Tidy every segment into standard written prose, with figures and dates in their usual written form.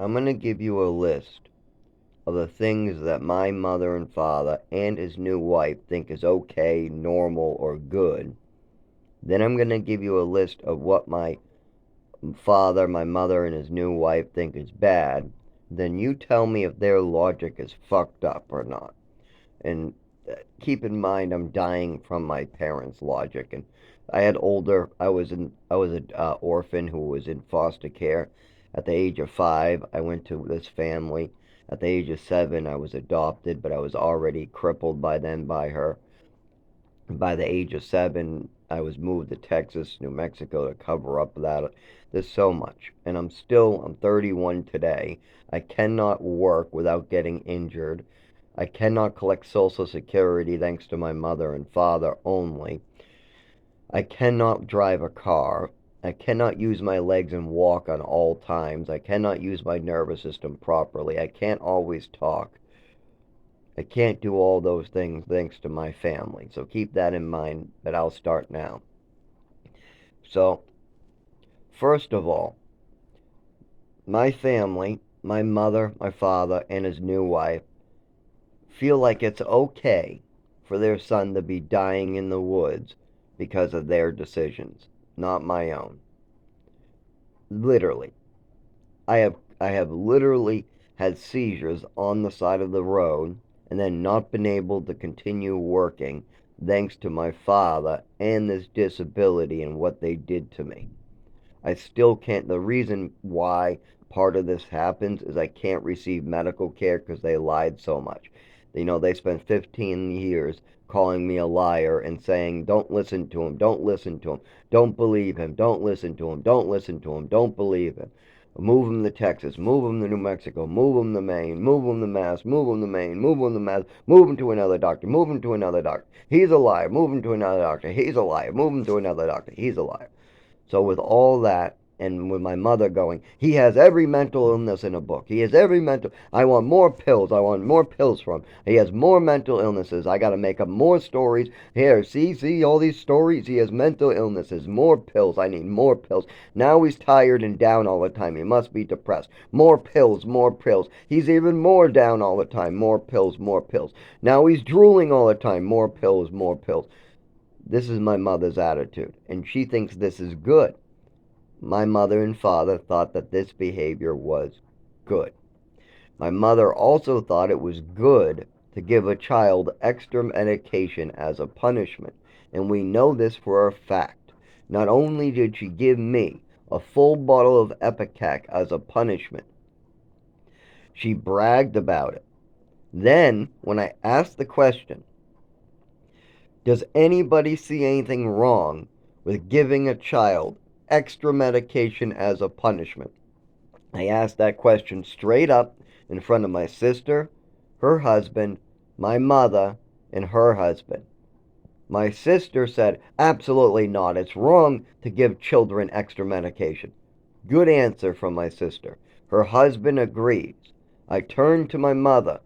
I'm going to give you a list of the things that my mother and father and his new wife think is okay, normal, or good. Then I'm going to give you a list of what my father, my mother, and his new wife think is bad. Then you tell me if their logic is fucked up or not. And keep in mind, I'm dying from my parents' logic. And I was an orphan who was in foster care. At the age of 5, I went to this family. At the age of 7, I was adopted, but I was already crippled by then by her. By the age of 7, I was moved to Texas, New Mexico to cover up that. There's so much. And I'm 31 today. I cannot work without getting injured. I cannot collect Social Security thanks to my mother and father only. I cannot drive a car. I cannot use my legs and walk on all times. I cannot use my nervous system properly. I can't always talk. I can't do all those things thanks to my family. So keep that in mind, but I'll start now. So, first of all, my family, my mother, my father, and his new wife feel like it's okay for their son to be dying in the woods because of their decisions, not my own. Literally. I have literally had seizures on the side of the road and then not been able to continue working thanks to my father and this disability and what they did to me. I still can't. The reason why part of this happens is I can't receive medical care because they lied so much. They spent 15 years calling me a liar and saying, don't listen to him, don't listen to him, don't believe him, don't listen to him, don't listen to him, don't believe him. Move him to Texas, move him to New Mexico, move him to Maine, move him to Mass, move him to Maine, move him to Mass, move him to another doctor, move him to another doctor. He's a liar, move him to another doctor, he's a liar, move him to another doctor, he's a liar. So with all that, and with my mother going, he has every mental illness in a book. He has every mental. I want more pills. I want more pills from him. He has more mental illnesses. I got to make up more stories. Here, see all these stories. He has mental illnesses. More pills. I need more pills. Now he's tired and down all the time. He must be depressed. More pills. More pills. He's even more down all the time. More pills. More pills. Now he's drooling all the time. More pills. More pills. This is my mother's attitude, and she thinks this is good. My mother and father thought that this behavior was good. My mother also thought it was good to give a child extra medication as a punishment, and we know this for a fact. Not only did she give me a full bottle of Ipecac as a punishment, she bragged about it. Then, when I asked the question, does anybody see anything wrong with giving a child extra medication as a punishment? I asked that question straight up in front of my sister, her husband, my mother, and her husband. My sister said, absolutely not. It's wrong to give children extra medication. Good answer from my sister. Her husband agrees. I turned to my mother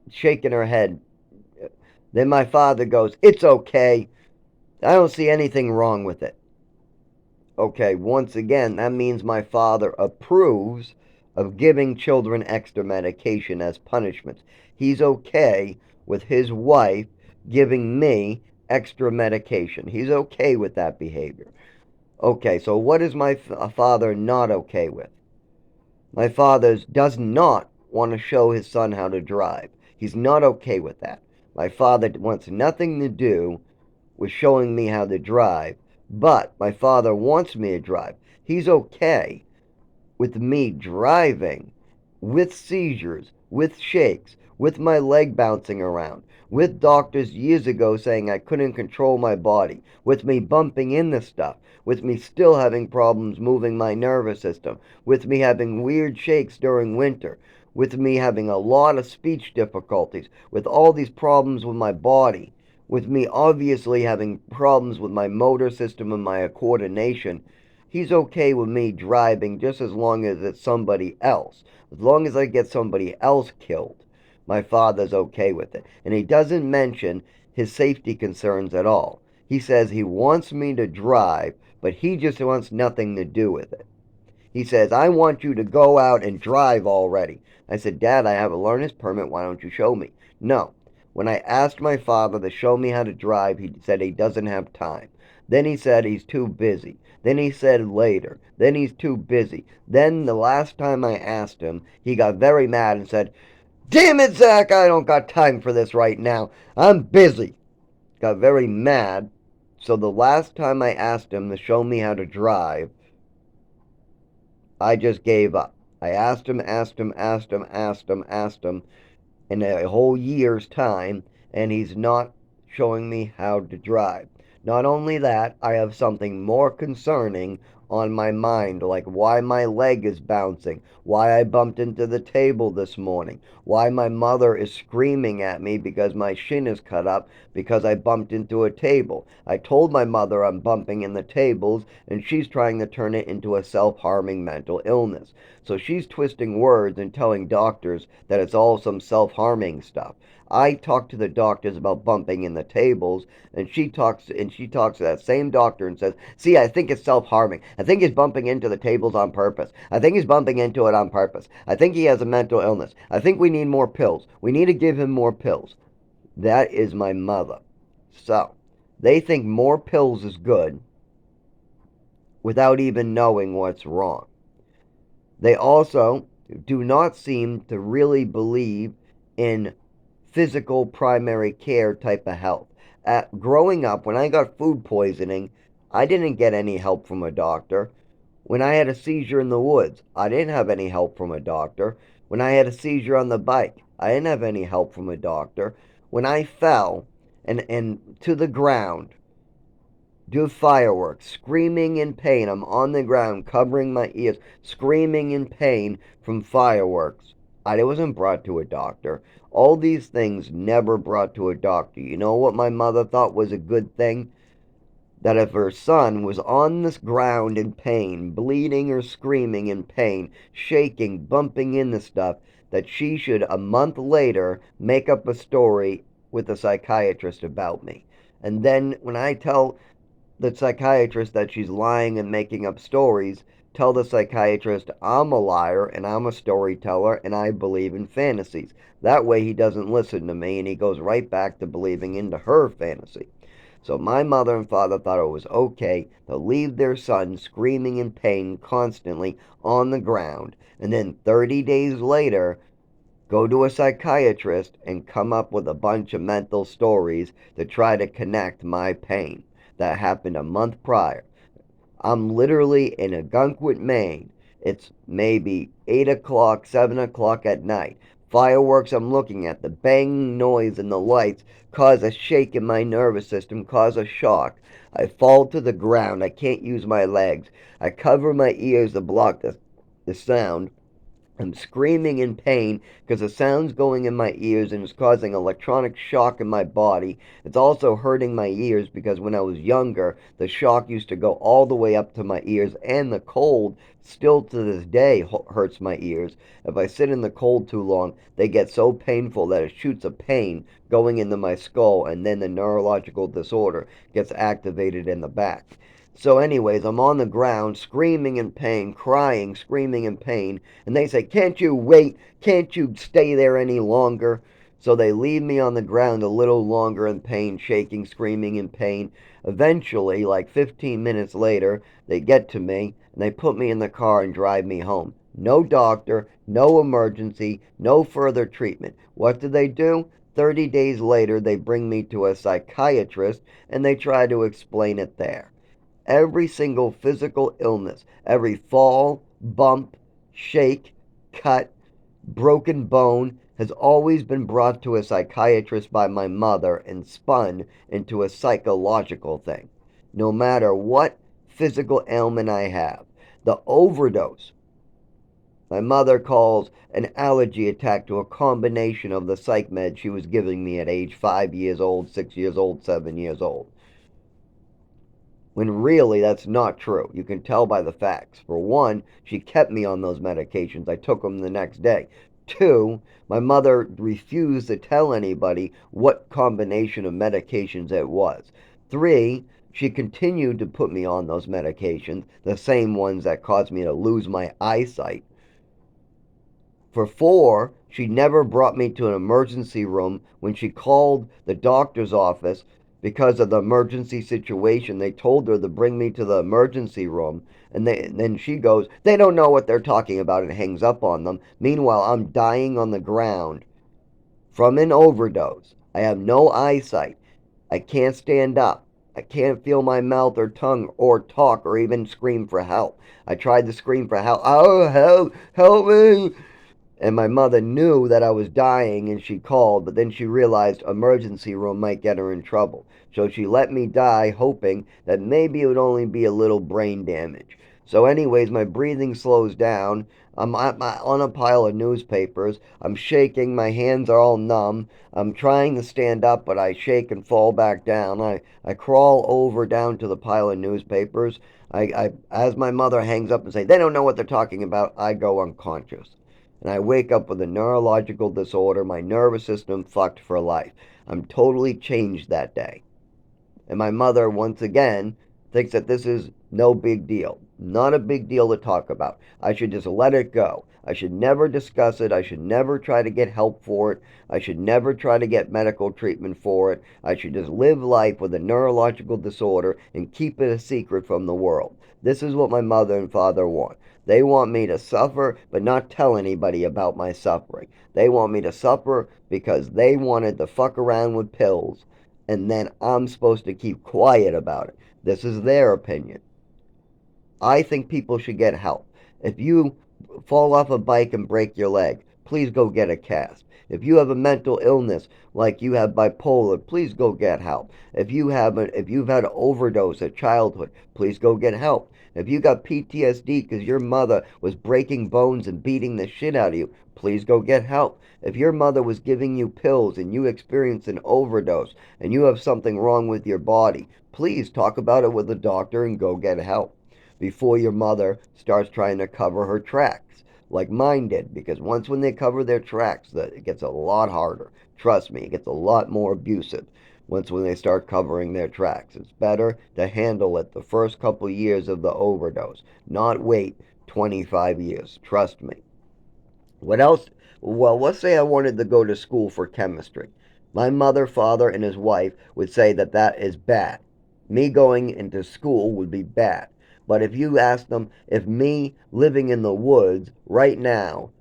shaking her head. Then my father goes, it's okay. I don't see anything wrong with it. Okay, once again, that means my father approves of giving children extra medication as punishments. He's okay with his wife giving me extra medication. He's okay with that behavior. Okay, so what is my father not okay with? My father does not want to show his son how to drive. He's not okay with that. My father wants nothing to do with showing me how to drive, but my father wants me to drive. He's okay with me driving with seizures, with shakes, with my leg bouncing around, with doctors years ago saying I couldn't control my body, with me bumping into stuff, with me still having problems moving my nervous system, with me having weird shakes during winter, with me having a lot of speech difficulties, with all these problems with my body, with me obviously having problems with my motor system and my coordination. He's okay with me driving just as long as it's somebody else. As long as I get somebody else killed, my father's okay with it. And he doesn't mention his safety concerns at all. He says he wants me to drive, but he just wants nothing to do with it. He says, I want you to go out and drive already. I said, Dad, I have a learner's permit. Why don't you show me? No. When I asked my father to show me how to drive, he said he doesn't have time. Then he said he's too busy. Then he said later. Then he's too busy. Then the last time I asked him, he got very mad and said, Damn it, Zach, I don't got time for this right now. I'm busy. Got very mad. So the last time I asked him to show me how to drive, I just gave up. I asked him in a whole year's time, and he's not showing me how to drive. Not only that, I have something more concerning on my mind, like why my leg is bouncing, why I bumped into the table this morning, why my mother is screaming at me because my shin is cut up because I bumped into a table. I told my mother I'm bumping in the tables, and she's trying to turn it into a self-harming mental illness. So she's twisting words and telling doctors that it's all some self-harming stuff. I talk to the doctors about bumping in the tables, and she talks to that same doctor and says, "See, I think it's self-harming. I think he's bumping into the tables on purpose. I think he's bumping into it on purpose. I think he has a mental illness. I think we need more pills. We need to give him more pills." That is my mother. So, they think more pills is good without even knowing what's wrong. They also do not seem to really believe in physical primary care type of health. Growing up, when I got food poisoning, I didn't get any help from a doctor. When I had a seizure in the woods, I didn't have any help from a doctor. When I had a seizure on the bike, I didn't have any help from a doctor. When I fell and to the ground, do fireworks, screaming in pain, I'm on the ground, covering my ears, screaming in pain from fireworks, I wasn't brought to a doctor. All these things never brought to a doctor. You know what my mother thought was a good thing? That if her son was on this ground in pain, bleeding or screaming in pain, shaking, bumping into stuff, that she should a month later make up a story with a psychiatrist about me. And then when I tell the psychiatrist that she's lying and making up stories, tell the psychiatrist I'm a liar and I'm a storyteller and I believe in fantasies. That way he doesn't listen to me and he goes right back to believing into her fantasy. So my mother and father thought it was okay to leave their son screaming in pain constantly on the ground, and then 30 days later go to a psychiatrist and come up with a bunch of mental stories to try to connect my pain that happened a month prior. I'm literally in Ogunquit, Maine. It's maybe 8 o'clock, 7 o'clock at night. Fireworks I'm looking at, the banging noise and the lights cause a shake in my nervous system, cause a shock. I fall to the ground. I can't use my legs. I cover my ears to block the sound. I'm screaming in pain because the sound's going in my ears and it's causing electronic shock in my body. It's also hurting my ears because when I was younger, the shock used to go all the way up to my ears, and the cold still to this day hurts my ears. If I sit in the cold too long, they get so painful that it shoots a pain going into my skull, and then the neurological disorder gets activated in the back. So anyways, I'm on the ground screaming in pain, crying, screaming in pain, and they say, "Can't you wait? Can't you stay there any longer?" So they leave me on the ground a little longer in pain, shaking, screaming in pain. Eventually, like 15 minutes later, they get to me and they put me in the car and drive me home. No doctor, no emergency, no further treatment. What do they do? 30 days later, they bring me to a psychiatrist and they try to explain it there. Every single physical illness, every fall, bump, shake, cut, broken bone has always been brought to a psychiatrist by my mother and spun into a psychological thing. No matter what physical ailment I have, the overdose my mother calls an allergy attack to a combination of the psych med she was giving me at age 5 years old, 6 years old, 7 years old, when really that's not true. You can tell by the facts. For one, she kept me on those medications. I took them the next day. Two, my mother refused to tell anybody what combination of medications it was. Three, She continued to put me on those medications, the same ones that caused me to lose my eyesight. For 4, she never brought me to an emergency room. When she called the doctor's office because of the emergency situation, they told her to bring me to the emergency room. And then she goes, they don't know what they're talking about, and hangs up on them. Meanwhile, I'm dying on the ground from an overdose. I have no eyesight. I can't stand up. I can't feel my mouth or tongue or talk or even scream for help. I tried to scream for help. Oh, help me. And my mother knew that I was dying and she called, but then she realized emergency room might get her in trouble. So she let me die, hoping that maybe it would only be a little brain damage. So, anyways, my breathing slows down. I'm on a pile of newspapers. I'm shaking. My hands are all numb. I'm trying to stand up, but I shake and fall back down. I crawl over down to the pile of newspapers. As my mother hangs up and says, they don't know what they're talking about, I go unconscious. And I wake up with a neurological disorder, my nervous system fucked for life. I'm totally changed that day. And my mother, once again, thinks that this is no big deal. Not a big deal to talk about. I should just let it go. I should never discuss it. I should never try to get help for it. I should never try to get medical treatment for it. I should just live life with a neurological disorder and keep it a secret from the world. This is what my mother and father want. They want me to suffer, but not tell anybody about my suffering. They want me to suffer because they wanted to fuck around with pills, and then I'm supposed to keep quiet about it. This is their opinion. I think people should get help. If you fall off a bike and break your leg, please go get a cast. If you have a mental illness like you have bipolar, please go get help. If you've had an overdose at childhood, please go get help. If you got PTSD because your mother was breaking bones and beating the shit out of you, please go get help. If your mother was giving you pills and you experienced an overdose and you have something wrong with your body, please talk about it with a doctor and go get help before your mother starts trying to cover her tracks like mine did. Because once when they cover their tracks, it gets a lot harder. Trust me, it gets a lot more abusive once when they start covering their tracks. It's better to handle it the first couple years of the overdose, not wait 25 years. Trust me. What else? Well, let's say I wanted to go to school for chemistry. My mother, father, and his wife would say that that is bad. Me going into school would be bad. But if you ask them if me living in the woods right now,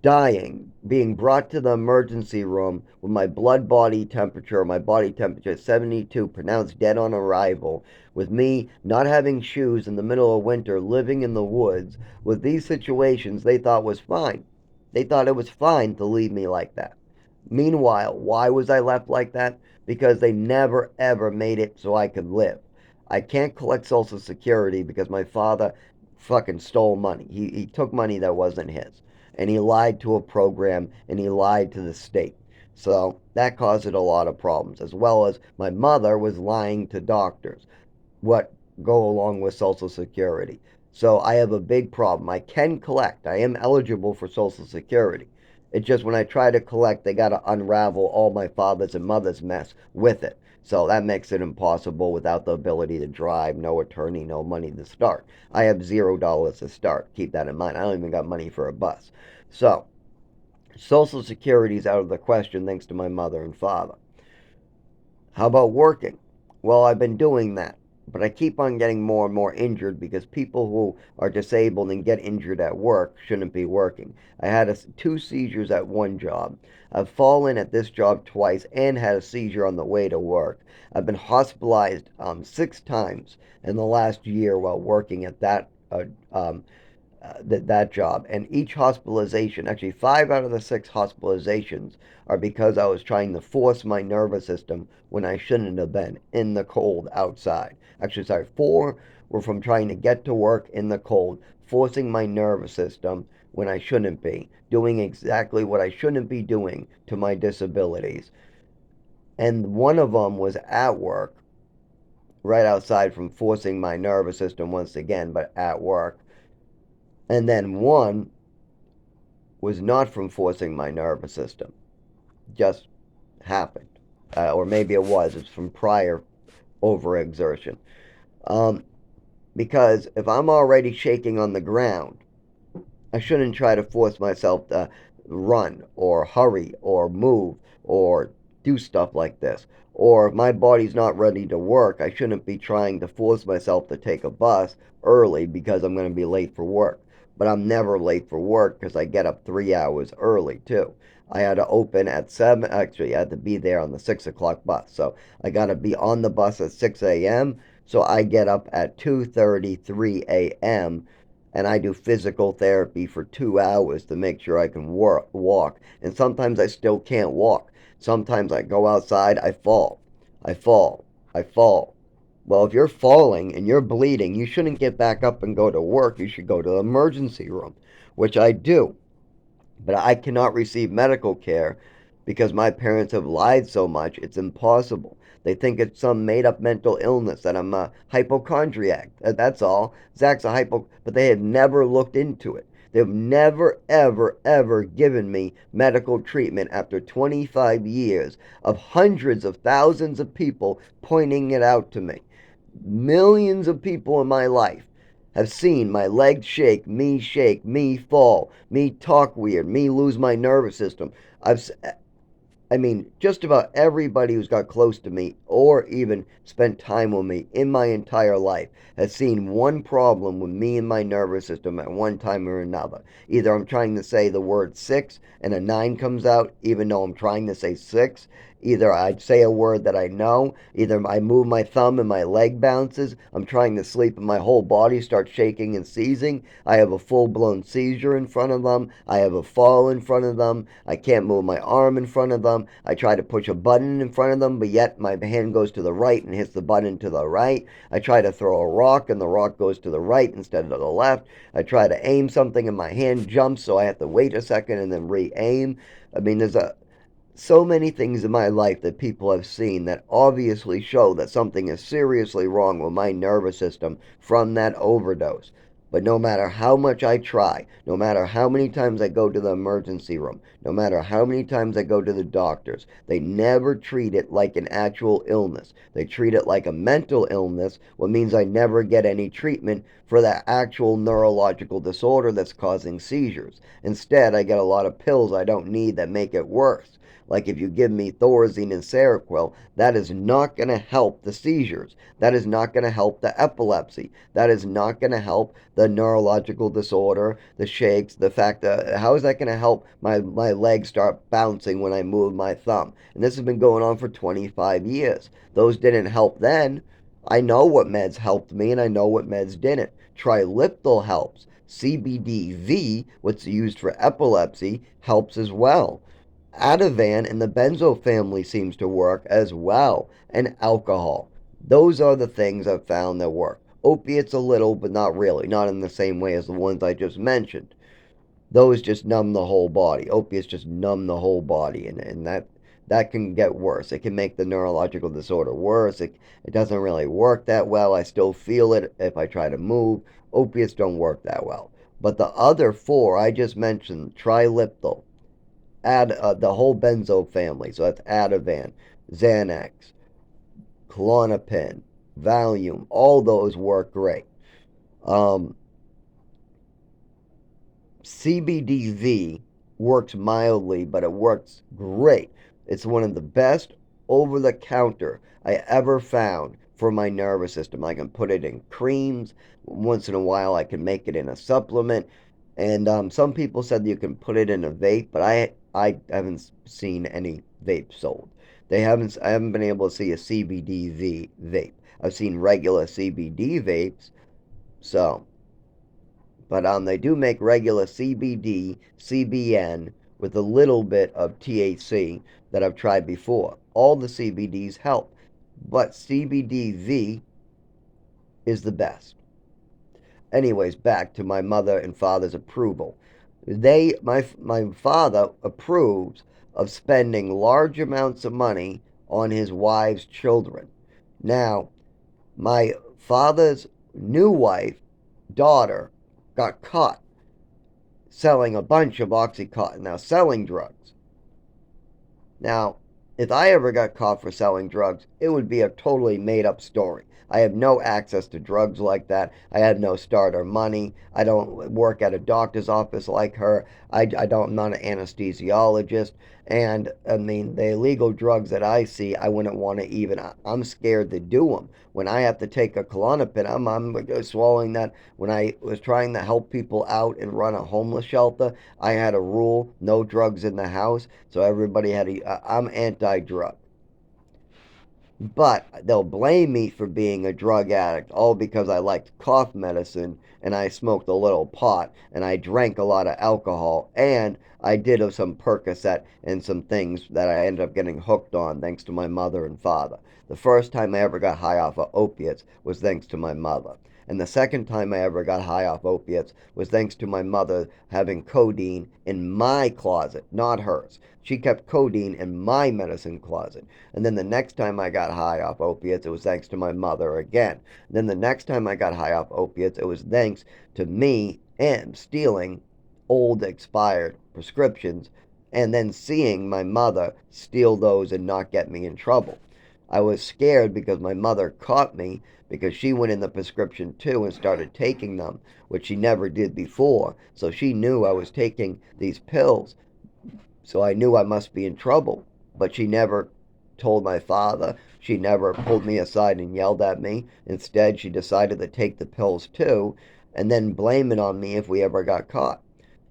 dying, being brought to the emergency room with my body temperature 72, pronounced dead on arrival, with me not having shoes in the middle of winter, living in the woods, with these situations they thought was fine. They thought it was fine to leave me like that. Meanwhile, why was I left like that? Because they never ever made it so I could live. I can't collect Social Security because my father fucking stole money. He took money that wasn't his. And he lied to a program and he lied to the state. So that caused it a lot of problems, as well as my mother was lying to doctors what go along with Social Security. So I have a big problem. I can collect. I am eligible for Social Security. It's just when I try to collect, they got to unravel all my father's and mother's mess with it. So that makes it impossible without the ability to drive, no attorney, no money to start. I have $0 to start. Keep that in mind. I don't even got money for a bus. So Social Security is out of the question thanks to my mother and father. How about working? Well, I've been doing that, but I keep on getting more and more injured because people who are disabled and get injured at work shouldn't be working. I had 2 seizures at one job. I've fallen at this job twice and had a seizure on the way to work. I've been hospitalized 6 times in the last year while working at that job. And each hospitalization, actually 5 out of the 6 hospitalizations, are because I was trying to force my nervous system when I shouldn't have been in the cold outside. Actually, sorry, 4 were from trying to get to work in the cold, forcing my nervous system when I shouldn't be, doing exactly what I shouldn't be doing to my disabilities. And one of them was at work, right outside from forcing my nervous system once again, but at work. And then one was not from forcing my nervous system, just happened. Or maybe it was. It's from prior overexertion. Um, because if I'm already shaking on the ground, I shouldn't try to force myself to run or hurry or move or do stuff like this. Or if my body's not ready to work, I shouldn't be trying to force myself to take a bus early because I'm going to be late for work. But I'm never late for work because I get up 3 hours early too. I had to open at 7. Actually, I had to be there on the 6 o'clock bus. So I got to be on the bus at 6 a.m. So I get up at 2:30, 3 a.m. and I do physical therapy for 2 hours to make sure I can walk. And sometimes I still can't walk. Sometimes I go outside, I fall. I fall. I fall. Well, if you're falling and you're bleeding, you shouldn't get back up and go to work. You should go to the emergency room, which I do. But I cannot receive medical care because my parents have lied so much, it's impossible. They think it's some made up mental illness that I'm a hypochondriac. That's all. Zach's a but they have never looked into it. They've never, ever, ever given me medical treatment after 25 years of hundreds of thousands of people pointing it out to me. Millions of people in my life have seen my legs shake, me fall, me talk weird, me lose my nervous system. I mean, just about everybody who's got close to me or even spent time with me in my entire life has seen one problem with me and my nervous system at one time or another. Either I'm trying to say the word six and a nine comes out, even though I'm trying to say six. Either I'd say a word that I know, either I move my thumb and my leg bounces. I'm trying to sleep and my whole body starts shaking and seizing. I have a full blown seizure in front of them. I have a fall in front of them. I can't move my arm in front of them. I try to push a button in front of them, but yet my hand goes to the right and hits the button to the right. I try to throw a rock and the rock goes to the right instead of the left. I try to aim something and my hand jumps, so I have to wait a second and then re aim. I mean, there's so many things in my life that people have seen that obviously show that something is seriously wrong with my nervous system from that overdose. But no matter how much I try, no matter how many times I go to the emergency room, no matter how many times I go to the doctors, they never treat it like an actual illness. They treat it like a mental illness, what means I never get any treatment for that actual neurological disorder that's causing seizures. Instead, I get a lot of pills I don't need that make it worse. Like if you give me Thorazine and Seroquel, that is not going to help the seizures. That is not going to help the epilepsy. That is not going to help the neurological disorder, the shakes, the fact that how is that going to help my legs start bouncing when I move my thumb? And this has been going on for 25 years. Those didn't help then. I know what meds helped me and I know what meds didn't. Triliptal helps. CBDV, what's used for epilepsy, helps as well. Ativan in the benzo family seems to work as well, and alcohol. Those are the things I've found that work. Opiates a little, but not really, not in the same way as the ones I just mentioned. Those just numb the whole body. Opiates just numb the whole body, and that can get worse. It can make the neurological disorder worse. It doesn't really work that well. I still feel it if I try to move. Opiates don't work that well. But the other four I just mentioned, triliptal, the whole benzo family. So that's Ativan, Xanax, Klonopin, Valium. All those work great. Um, CBDV works mildly, but it works great. It's one of the best over the counter I ever found for my nervous system. I can put it in creams. Once in a while, I can make it in a supplement. And some people said you can put it in a vape, but I haven't seen any vape sold. I haven't been able to see a CBD vape. I've seen regular CBD vapes, so but they do make regular CBD, CBN with a little bit of THC that I've tried before. All the CBDs help, but CBDV is the best. Anyways, back to my mother and father's approval. My father approves of spending large amounts of money on his wife's children. Now, my father's new wife, daughter, got caught selling a bunch of Oxycontin, now selling drugs. Now, if I ever got caught for selling drugs, it would be a totally made up story. I have no access to drugs like that. I have no starter money. I don't work at a doctor's office like her. I'm not an anesthesiologist. And I mean, the illegal drugs that I see, I wouldn't want to even, I'm scared to do them. When I have to take a Klonopin, I'm swallowing that. When I was trying to help people out and run a homeless shelter, I had a rule, no drugs in the house. So everybody had I'm anti-drug. But they'll blame me for being a drug addict, all because I liked cough medicine and I smoked a little pot and I drank a lot of alcohol and I did some Percocet and some things that I ended up getting hooked on thanks to my mother and father. The first time I ever got high off of opiates was thanks to my mother. And the second time I ever got high off opiates was thanks to my mother having codeine in my closet, not hers. She kept codeine in my medicine closet. And then the next time I got high off opiates, it was thanks to my mother again. Then the next time I got high off opiates, it was thanks to me and stealing old expired prescriptions and then seeing my mother steal those and not get me in trouble. I was scared because my mother caught me because she went in the prescription too and started taking them, which she never did before. So she knew I was taking these pills. So I knew I must be in trouble. But she never told my father. She never pulled me aside and yelled at me. Instead, she decided to take the pills too and then blame it on me if we ever got caught.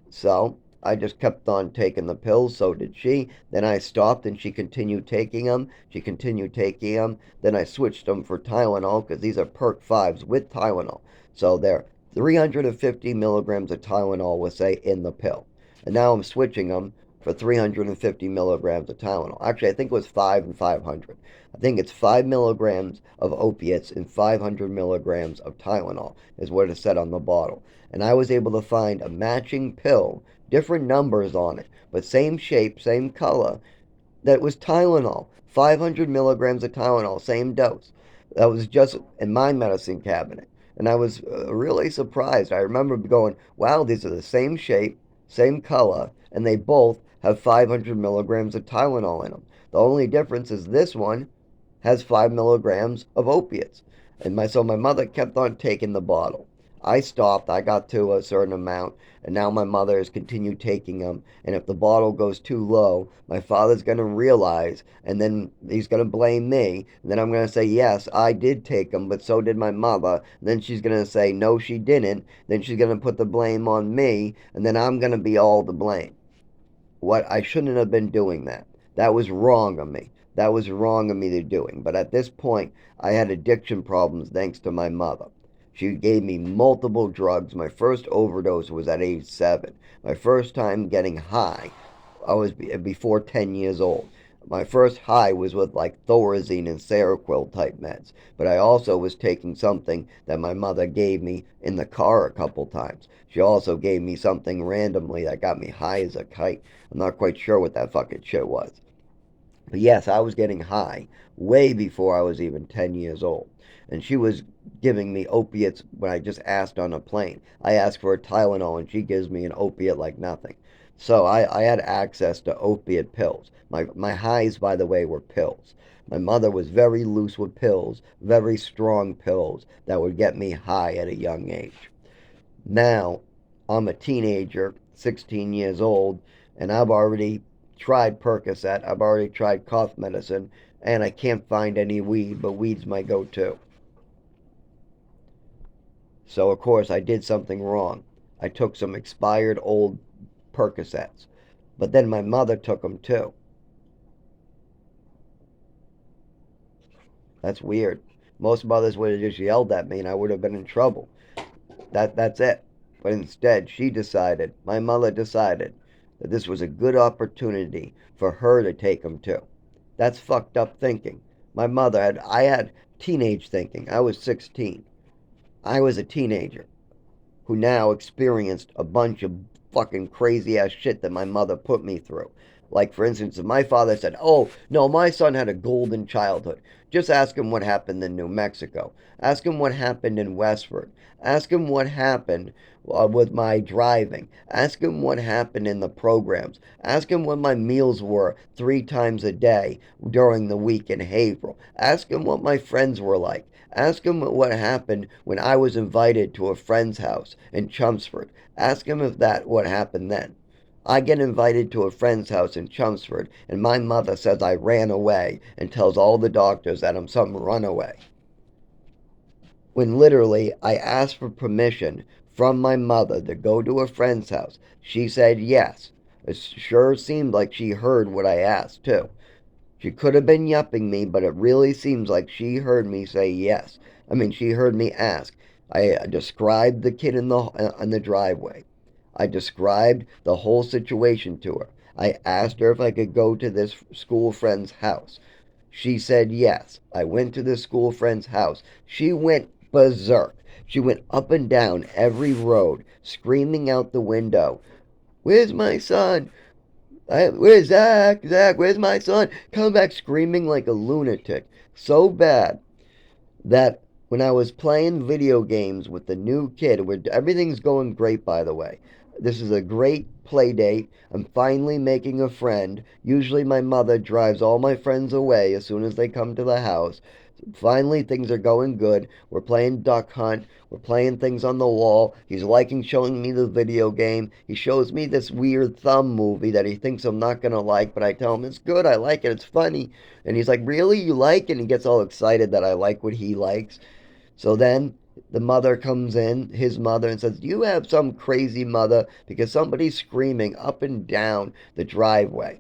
So I just kept on taking the pills, so did she. Then I stopped and she continued taking them. She continued taking them. Then I switched them for Tylenol because these are Perk 5s with Tylenol. So they're 350 milligrams of Tylenol, we'll say, in the pill. And now I'm switching them for 350 milligrams of Tylenol. Actually, I think it was 5 and 500. I think it's 5 milligrams of opiates and 500 milligrams of Tylenol is what it said on the bottle. And I was able to find a matching pill, different numbers on it, but same shape, same color, that was Tylenol. 500 milligrams of Tylenol, same dose. That was just in my medicine cabinet. And I was really surprised. I remember going, wow, these are the same shape, same color, and they both have 500 milligrams of Tylenol in them. The only difference is this one has 5 milligrams of opiates. So my mother kept on taking the bottle. I stopped. I got to a certain amount, and now my mother has continued taking them. And if the bottle goes too low, my father's going to realize, and then he's going to blame me. And then I'm going to say, yes, I did take them, but so did my mother. And then she's going to say, no, she didn't. Then she's going to put the blame on me, and then I'm going to be all to blame. What I shouldn't have been doing that. That was wrong of me. That was wrong of me to doing. But at this point, I had addiction problems thanks to my mother. She gave me multiple drugs. My first overdose was at age 7. My first time getting high, I was before 10 years old. My first high was with like Thorazine and Seroquel type meds. But I also was taking something that my mother gave me in the car a couple times. She also gave me something randomly that got me high as a kite. I'm not quite sure what that fucking shit was. But yes, I was getting high way before I was even 10 years old. And she was giving me opiates when I just asked on a plane. I asked for a Tylenol and she gives me an opiate like nothing. So I had access to opiate pills. My highs, by the way, were pills. My mother was very loose with pills, very strong pills that would get me high at a young age. Now, I'm a teenager, 16 years old, and I've already tried Percocet, I've already tried cough medicine, and I can't find any weed, but weed's my go-to. So, of course, I did something wrong. I took some expired old Percocets. But then my mother took them too. That's weird. Most mothers would have just yelled at me and I would have been in trouble. That's it. But instead, she decided, my mother decided, that this was a good opportunity for her to take them too. That's fucked up thinking. I had teenage thinking. I was 16. I was a teenager who now experienced a bunch of fucking crazy ass shit that my mother put me through. Like, for instance, if my father said, "Oh, no, my son had a golden childhood," just ask him what happened in New Mexico. Ask him what happened in Westford. Ask him what happened with my driving. Ask him what happened in the programs. Ask him what my meals were 3 times a day during the week in Haverhill. Ask him what my friends were like. Ask him what happened when I was invited to a friend's house in Chelmsford. Ask him if that what happened then. I get invited to a friend's house in Chelmsford, and my mother says I ran away and tells all the doctors that I'm some runaway. When literally I asked for permission from my mother to go to a friend's house. She said yes. It sure seemed like she heard what I asked, too. She could have been yupping me, but it really seems like she heard me say yes. I mean, she heard me ask. I described the kid in the driveway. I described the whole situation to her. I asked her if I could go to this school friend's house. She said yes. I went to the school friend's house. She went berserk. She went up and down every road, screaming out the window, "Where's my son? Where's Zach? Zach, where's my son?" Come back screaming like a lunatic. So bad that when I was playing video games with the new kid, where everything's going great, by the way. This is a great play date. I'm finally making a friend. Usually my mother drives all my friends away as soon as they come to the house. Finally, things are going good. We're playing Duck Hunt. We're playing things on the wall. He's liking showing me the video game. He shows me this weird thumb movie that he thinks I'm not going to like, but I tell him it's good. I like it. It's funny. And he's like, "Really? You like it?" And he gets all excited that I like what he likes. So then the mother comes in, his mother, and says, "Do you have some crazy mother? Because somebody's screaming up and down the driveway.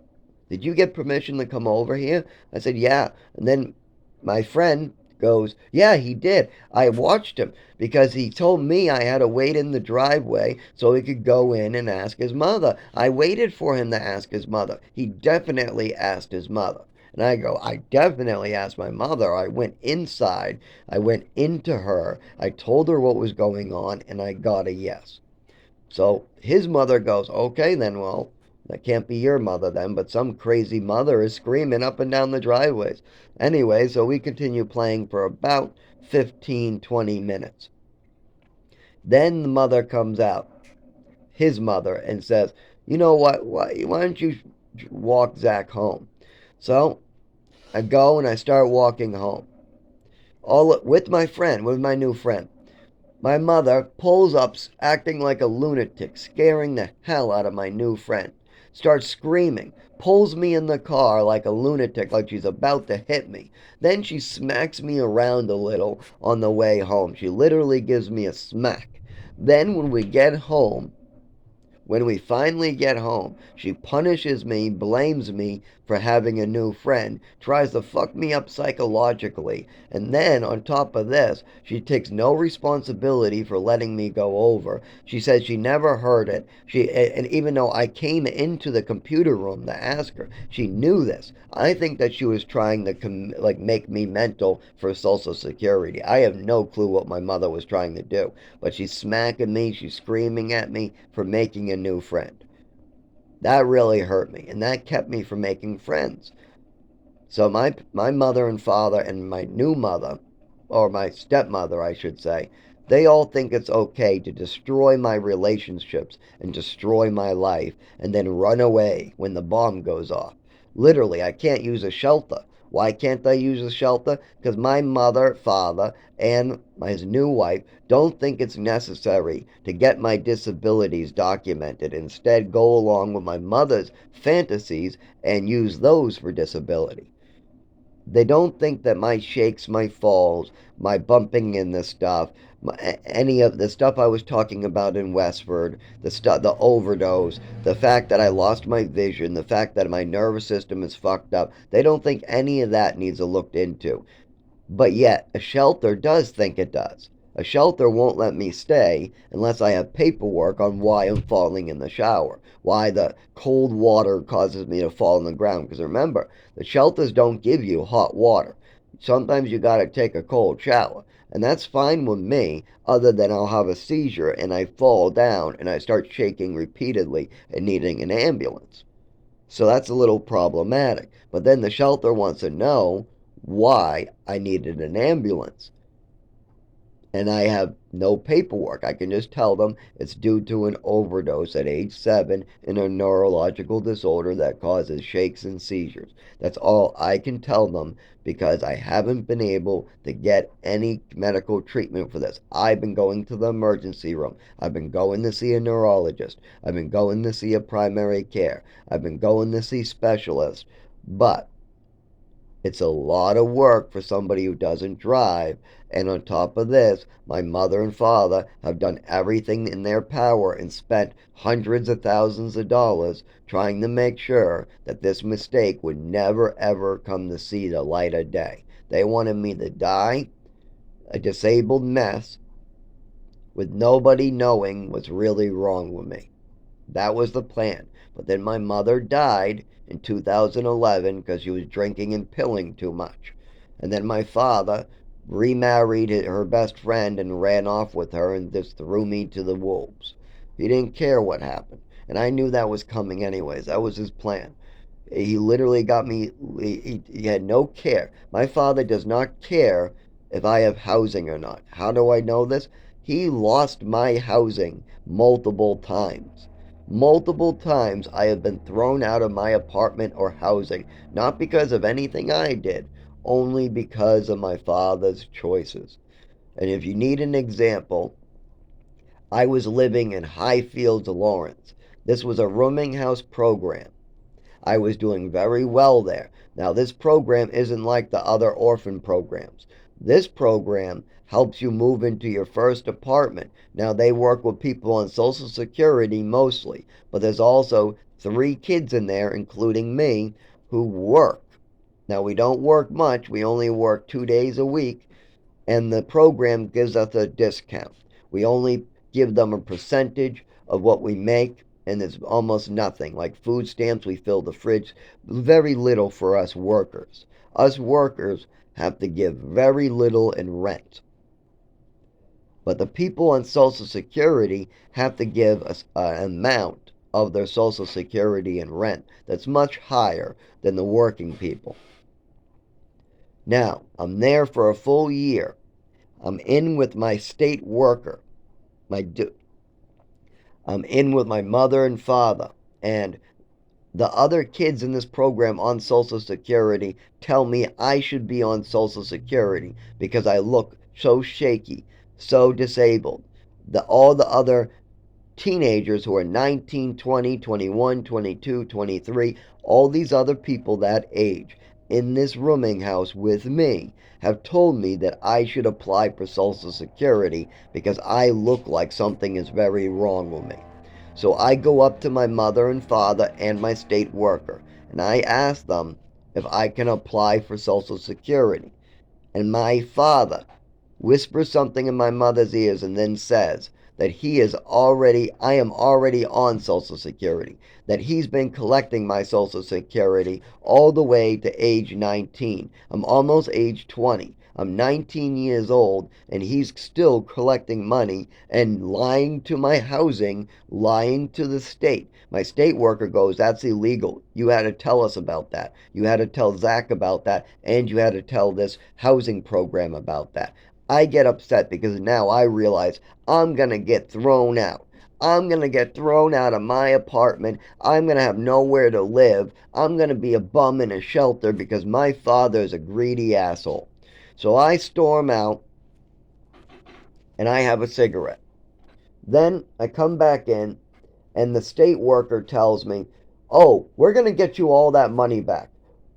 Did you get permission to come over here?" I said, "Yeah." And then my friend goes, "Yeah, he did. I watched him because he told me I had to wait in the driveway so he could go in and ask his mother. I waited for him to ask his mother. He definitely asked his mother." And I go, "I definitely asked my mother. I went inside. I went into her. I told her what was going on, and I got a yes." So his mother goes, "Okay, then, well, that can't be your mother then, but some crazy mother is screaming up and down the driveways." Anyway, so we continue playing for about 15, 20 minutes. Then the mother comes out, his mother, and says, "You know what? Why don't you walk Zach home?" So I go and I start walking home, all with my friend, with my new friend. My mother pulls up, acting like a lunatic, scaring the hell out of my new friend. Starts screaming, pulls me in the car like a lunatic, like she's about to hit me. Then she smacks me around a little on the way home. She literally gives me a smack. Then when we finally get home, she punishes me, blames me for having a new friend, tries to fuck me up psychologically, and then, on top of this, she takes no responsibility for letting me go over. She says she never heard it. And even though I came into the computer room to ask her, she knew this. I think that she was trying to make me mental for Social Security. I have no clue what my mother was trying to do, but she's smacking me, she's screaming at me for making a new friend. That really hurt me, and that kept me from making friends. So my mother and father and my new mother, or my stepmother, I should say, they all think it's okay to destroy my relationships and destroy my life and then run away when the bomb goes off. Literally, I can't use a shelter. Why can't I use a shelter? Because my mother, father, and his new wife don't think it's necessary to get my disabilities documented. Instead, go along with my mother's fantasies and use those for disability. They don't think that my shakes, my falls, my bumping into stuff, any of the stuff I was talking about in Westford, the overdose, the fact that I lost my vision, the fact that my nervous system is fucked up, they don't think any of that needs looked into. But yet, a shelter does think it does. A shelter won't let me stay unless I have paperwork on why I'm falling in the shower, why the cold water causes me to fall on the ground. Because remember, the shelters don't give you hot water. Sometimes you gotta take a cold shower. And that's fine with me, other than I'll have a seizure and I fall down and I start shaking repeatedly and needing an ambulance. So that's a little problematic. But then the shelter wants to know why I needed an ambulance. And I have no paperwork. I can just tell them it's due to an overdose at age 7 in a neurological disorder that causes shakes and seizures. That's all I can tell them because I haven't been able to get any medical treatment for this. I've been going to the emergency room. I've been going to see a neurologist. I've been going to see a primary care. I've been going to see specialists. But it's a lot of work for somebody who doesn't drive. And on top of this, my mother and father have done everything in their power and spent hundreds of thousands of dollars trying to make sure that this mistake would never ever come to see the light of day. They wanted me to die a disabled mess with nobody knowing what's really wrong with me. That was the plan. But then my mother died in 2011 because she was drinking and pilling too much. And then my father remarried her best friend and ran off with her and just threw me to the wolves. He didn't care what happened. And I knew that was coming anyways. That was his plan. He literally got me, he had no care. My father does not care if I have housing or not. How do I know this? He lost my housing multiple times. Multiple times I have been thrown out of my apartment or housing, not because of anything I did, only because of my father's choices. And if you need an example, I was living in Highfields, Lawrence. This was a rooming house program. I was doing very well there. Now, this program isn't like the other orphan programs. This program helps you move into your first apartment. Now, they work with people on Social Security mostly, but there's also 3 kids in there, including me, who work. Now, we don't work much. We only work 2 days a week, and the program gives us a discount. We only give them a percentage of what we make, and it's almost nothing. Like food stamps, we fill the fridge. Very little for us workers. Us workers have to give very little in rent. But the people on Social Security have to give an amount of their Social Security and rent that's much higher than the working people. Now, I'm there for a full year. I'm in with my state worker. I'm in with my mother and father. And the other kids in this program on Social Security tell me I should be on Social Security because I look so shaky, so disabled. All the other teenagers who are 19, 20, 21, 22, 23, all these other people that age in this rooming house with me have told me that I should apply for Social Security because I look like something is very wrong with me. So I go up to my mother and father and my state worker and I ask them if I can apply for Social Security. And my father whispers something in my mother's ears and then says that I am already on Social Security, that he's been collecting my Social Security all the way to age 19. I'm almost age 20. I'm 19 years old, and he's still collecting money and lying to my housing, lying to the state. My state worker goes, that's illegal. You had to tell us about that. You had to tell Zach about that, and you had to tell this housing program about that. I get upset because now I realize I'm going to get thrown out. I'm going to get thrown out of my apartment. I'm going to have nowhere to live. I'm going to be a bum in a shelter because my father is a greedy asshole. So I storm out and I have a cigarette. Then I come back in and the state worker tells me, "Oh, we're going to get you all that money back.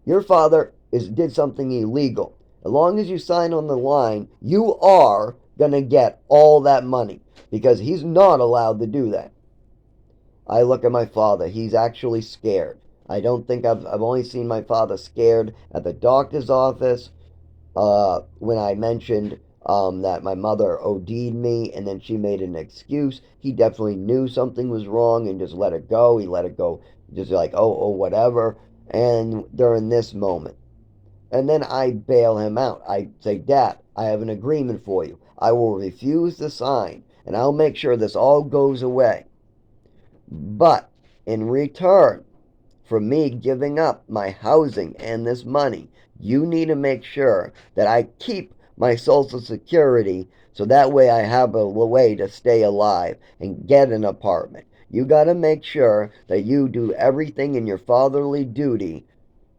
Your father did something illegal. As long as you sign on the line, you are going to get all that money because he's not allowed to do that." I look at my father. He's actually scared. I don't think I've only seen my father scared at the doctor's office when I mentioned that my mother OD'd me and then she made an excuse. He definitely knew something was wrong and just let it go. He let it go just like, oh, whatever. And during this moment, and then I bail him out. I say, "Dad, I have an agreement for you. I will refuse to sign, and I'll make sure this all goes away. But in return for me giving up my housing and this money. You need to make sure that I keep my Social Security so that way I have a way to stay alive and get an apartment. You got to make sure that you do everything in your fatherly duty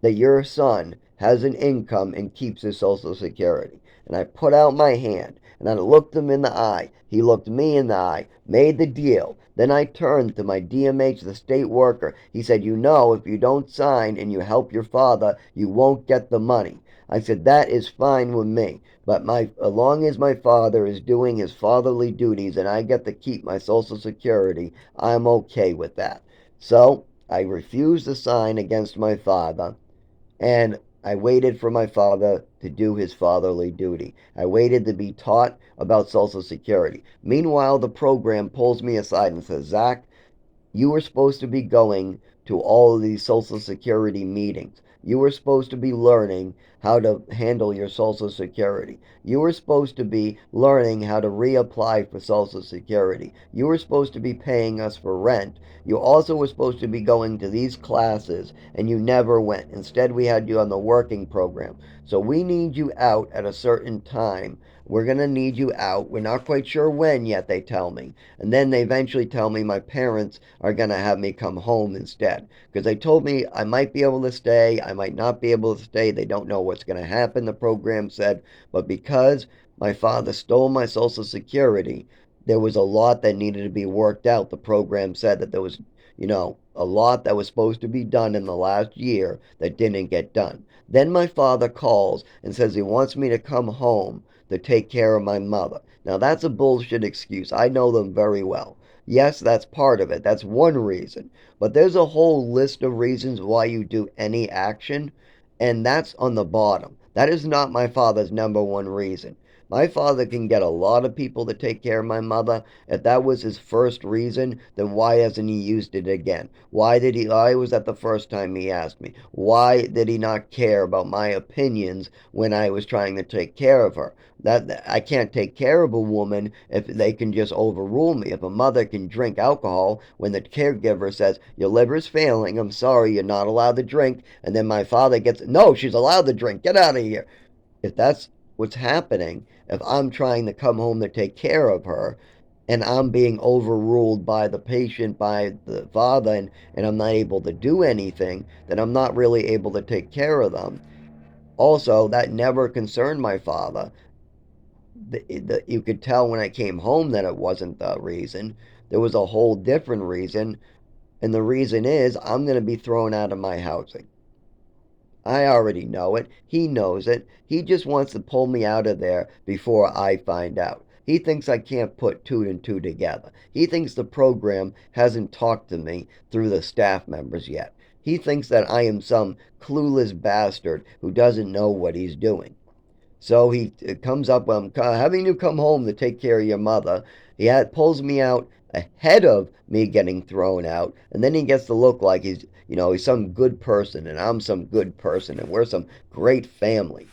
that your son has an income and keeps his Social Security. And I put out my hand and I looked him in the eye. He looked me in the eye, made the deal. Then I turned to my DMH, the state worker. He said, you know, if you don't sign and you help your father, you won't get the money. I said, that is fine with me. But as long as my father is doing his fatherly duties and I get to keep my Social Security, I'm okay with that. So I refused to sign against my father. And I waited for my father to do his fatherly duty. I waited to be taught about Social Security. Meanwhile, the program pulls me aside and says, Zach, you were supposed to be going to all of these Social Security meetings. You were supposed to be learning how to handle your Social Security. You were supposed to be learning how to reapply for Social Security. You were supposed to be paying us for rent. You also were supposed to be going to these classes, and you never went. Instead, we had you on the working program. So we need you out at a certain time. We're going to need you out. We're not quite sure when yet, they tell me. And then they eventually tell me my parents are going to have me come home instead. Because they told me I might be able to stay, I might not be able to stay. They don't know what's going to happen, the program said. But because my father stole my Social Security, there was a lot that needed to be worked out. The program said that there was, a lot that was supposed to be done in the last year that didn't get done. Then my father calls and says he wants me to come home to take care of my mother. Now, that's a bullshit excuse. I know them very well. Yes, that's part of it. That's one reason. But there's a whole list of reasons why you do any action, and that's on the bottom. That is not my father's number one reason. My father can get a lot of people to take care of my mother. If that was his first reason, then why hasn't he used it again? Why was that the first time he asked me? Why did he not care about my opinions when I was trying to take care of her? That I can't take care of a woman if they can just overrule me. If a mother can drink alcohol when the caregiver says, your liver's failing, I'm sorry, you're not allowed to drink, and then my father gets, no, she's allowed to drink, get out of here. If that's what's happening, if I'm trying to come home to take care of her and I'm being overruled by the patient, by the father, and I'm not able to do anything, then I'm not really able to take care of them. Also, that never concerned my father. You could tell when I came home that it wasn't the reason. There was a whole different reason, and the reason is I'm going to be thrown out of my housing. I already know it. He knows it. He just wants to pull me out of there before I find out. He thinks I can't put two and two together. He thinks the program hasn't talked to me through the staff members yet. He thinks that I am some clueless bastard who doesn't know what he's doing. So he comes up, having you come home to take care of your mother. Pulls me out ahead of me getting thrown out, and then he gets to look like he's some good person, and I'm some good person, and we're some great family.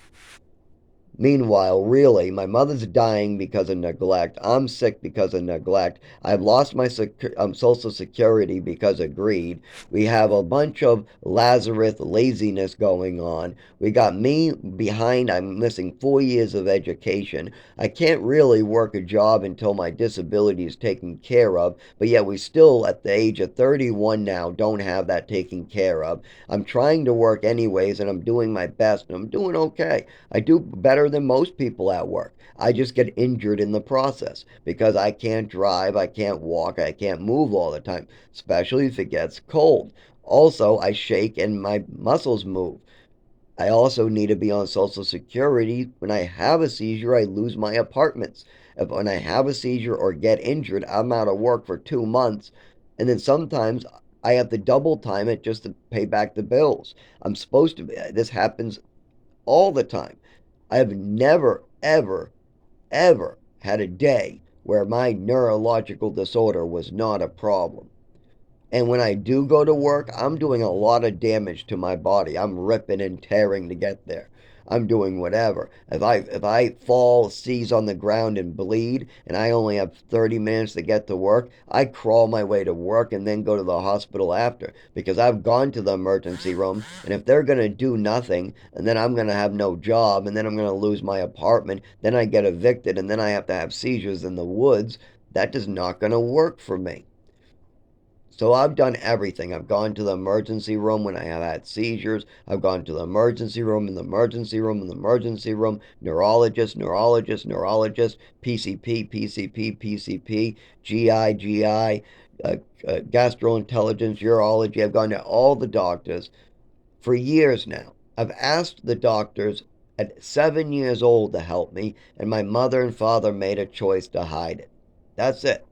Meanwhile, really, my mother's dying because of neglect. I'm sick because of neglect. I've lost my Social Security because of greed. We have a bunch of Lazarus laziness going on. We got me behind. I'm missing 4 years of education. I can't really work a job until my disability is taken care of, but yet we still, at the age of 31 now, don't have that taken care of. I'm trying to work anyways, and I'm doing my best, and I'm doing okay. I do better than most people at work. I just get injured in the process because I can't drive, I can't walk, I can't move all the time, especially if it gets cold. Also, I shake and my muscles move. I also need to be on Social Security. When I have a seizure, I lose my apartments. When I have a seizure or get injured, I'm out of work for 2 months. And then sometimes I have to double time it just to pay back the bills. I'm supposed to be, this happens all the time. I have never, ever, ever had a day where my neurological disorder was not a problem. And when I do go to work, I'm doing a lot of damage to my body. I'm ripping and tearing to get there. I'm doing whatever. If I fall, seize on the ground and bleed, and I only have 30 minutes to get to work, I crawl my way to work and then go to the hospital after, because I've gone to the emergency room, and if they're going to do nothing, and then I'm going to have no job, and then I'm going to lose my apartment, then I get evicted, and then I have to have seizures in the woods, that is not going to work for me. So I've done everything. I've gone to the emergency room when I have had seizures. I've gone to the emergency room, in the emergency room, in the emergency room, neurologist, neurologist, neurologist, PCP, PCP, PCP, GI, GI, gastroenterologist, urology. I've gone to all the doctors for years now. I've asked the doctors at 7 years old to help me, and my mother and father made a choice to hide it. That's it.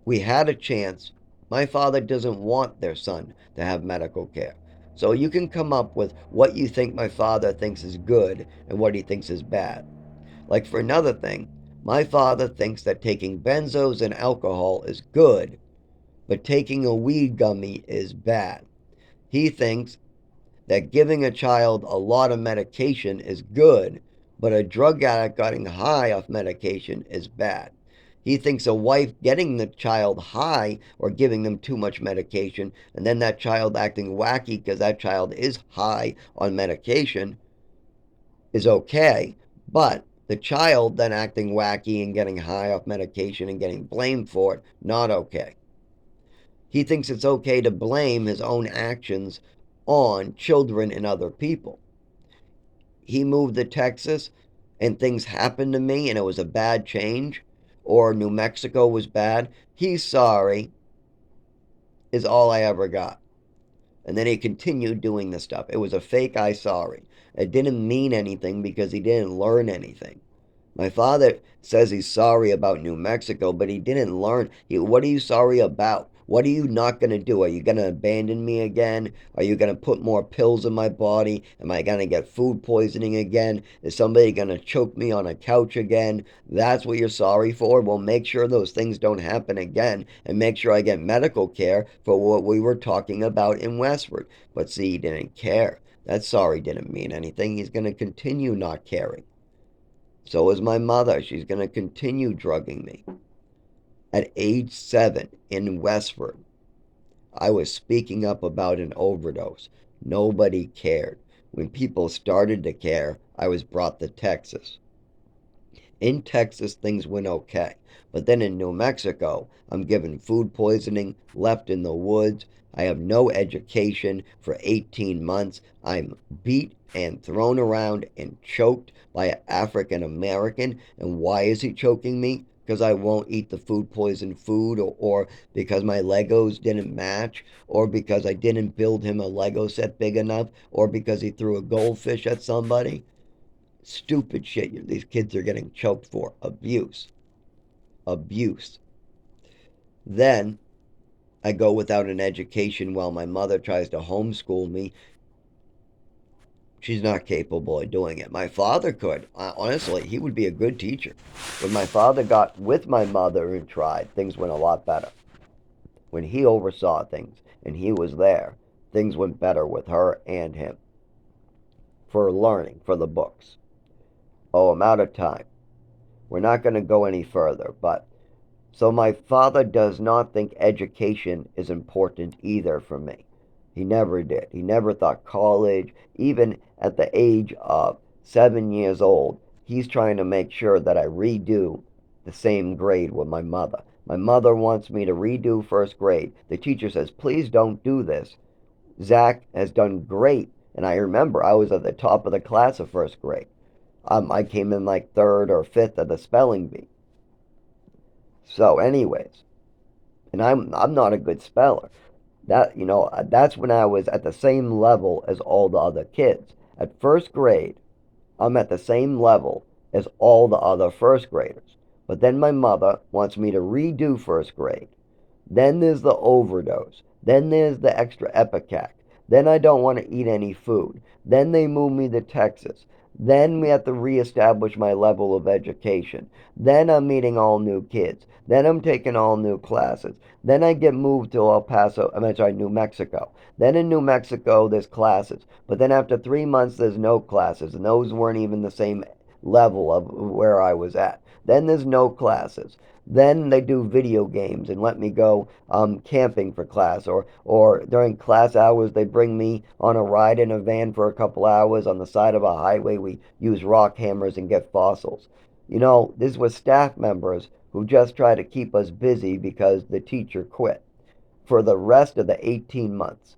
We had a chance. My father doesn't want their son to have medical care. So you can come up with what you think my father thinks is good and what he thinks is bad. Like, for another thing, my father thinks that taking benzos and alcohol is good, but taking a weed gummy is bad. He thinks that giving a child a lot of medication is good, but a drug addict getting high off medication is bad. He thinks a wife getting the child high or giving them too much medication and then that child acting wacky because that child is high on medication is okay, but the child then acting wacky and getting high off medication and getting blamed for it, not okay. He thinks it's okay to blame his own actions on children and other people. He moved to Texas and things happened to me and it was a bad change, or New Mexico was bad. He's sorry, is all I ever got. And then he continued doing the stuff. It was a fake I sorry. It didn't mean anything because he didn't learn anything. My father says he's sorry about New Mexico, but he didn't learn. What are you sorry about? What are you not going to do? Are you going to abandon me again? Are you going to put more pills in my body? Am I going to get food poisoning again? Is somebody going to choke me on a couch again? That's what you're sorry for? Well, make sure those things don't happen again and make sure I get medical care for what we were talking about in Westford. But see, he didn't care. That sorry didn't mean anything. He's going to continue not caring. So is my mother. She's going to continue drugging me. At age 7 in Westford, I was speaking up about an overdose. Nobody cared. When people started to care, I was brought to Texas. In Texas, things went okay. But then in New Mexico, I'm given food poisoning, left in the woods. I have no education for 18 months. I'm beat and thrown around and choked by an African American. And why is he choking me? Because I won't eat the food poisoned food, or because my Legos didn't match, or because I didn't build him a Lego set big enough, or because he threw a goldfish at somebody. Stupid shit these kids are getting choked for. Abuse. Abuse. Then I go without an education while my mother tries to homeschool me. She's not capable of doing it. My father could. Honestly, he would be a good teacher. When my father got with my mother and tried, things went a lot better. When he oversaw things and he was there, things went better with her and him. For learning, for the books. Oh, I'm out of time. We're not going to go any further, but so my father does not think education is important either for me. He never did. He never thought college, even at the age of 7 years old, he's trying to make sure that I redo the same grade with my mother. My mother wants me to redo first grade. The teacher says, please don't do this. Zach has done great. And I remember I was at the top of the class of first grade. I came in like third or fifth at the spelling bee. So, anyways, and I'm not a good speller. That's when I was at the same level as all the other kids. At first grade, I'm at the same level as all the other first graders. But then my mother wants me to redo first grade. Then there's the overdose. Then there's the extra Epicac. Then I don't want to eat any food. Then they move me to Texas. Then we have to reestablish my level of education. Then I'm meeting all new kids. Then I'm taking all new classes. Then I get moved to El Paso, I'm sorry, New Mexico. Then in New Mexico, there's classes. But then after 3 months, there's no classes. And those weren't even the same level of where I was at. Then there's no classes. Then they do video games and let me go camping for class, or during class hours they bring me on a ride in a van for a couple hours on the side of a highway. We use rock hammers and get fossils. This was staff members who just try to keep us busy because the teacher quit for the rest of the 18 months.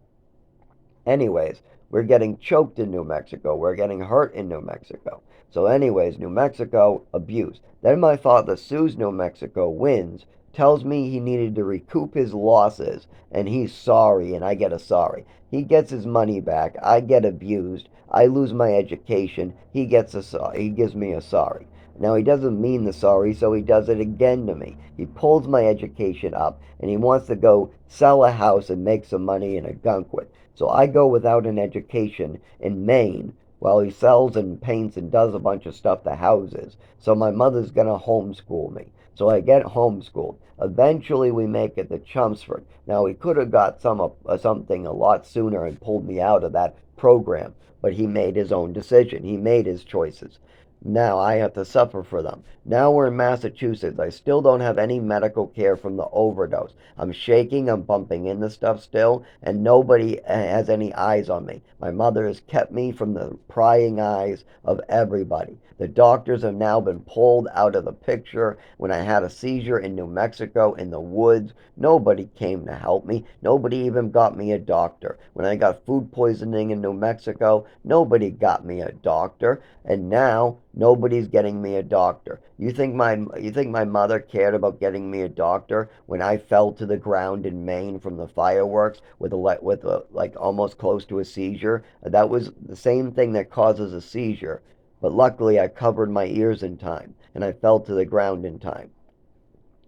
Anyways, we're getting choked in New Mexico. We're getting hurt in New Mexico. So, anyways, New Mexico, abuse. Then my father sues New Mexico, wins, tells me he needed to recoup his losses, and he's sorry, and I get a sorry. He gets his money back. I get abused. I lose my education. He gets a sorry. He gives me a sorry. Now, he doesn't mean the sorry, so he does it again to me. He pulls my education up, and he wants to go sell a house and make some money in Ogunquit. So I go without an education in Maine while he sells and paints and does a bunch of stuff to houses. So my mother's going to homeschool me. So I get homeschooled. Eventually, we make it to Chelmsford. Now, he could have got something a lot sooner and pulled me out of that program, but he made his own decision. He made his choices. Now I have to suffer for them. Now we're in Massachusetts. I still don't have any medical care from the overdose. I'm shaking, I'm bumping into stuff still, and nobody has any eyes on me. My mother has kept me from the prying eyes of everybody. The doctors have now been pulled out of the picture. When I had a seizure in New Mexico in the woods, nobody came to help me. Nobody even got me a doctor. When I got food poisoning in New Mexico, nobody got me a doctor. And now nobody's getting me a doctor. You think my mother cared about getting me a doctor when I fell to the ground in Maine from the fireworks with like almost close to a seizure? That was the same thing that causes a seizure. But luckily I covered my ears in time and I fell to the ground in time.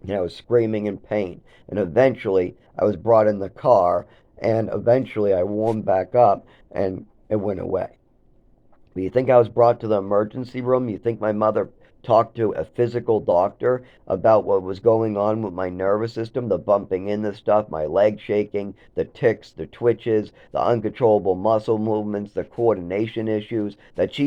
And I was screaming in pain. And eventually I was brought in the car and eventually I warmed back up and it went away. But you think I was brought to the emergency room? You think my mother talked to a physical doctor about what was going on with my nervous system, the bumping in the stuff, my leg shaking, the tics, the twitches, the uncontrollable muscle movements, the coordination issues, that she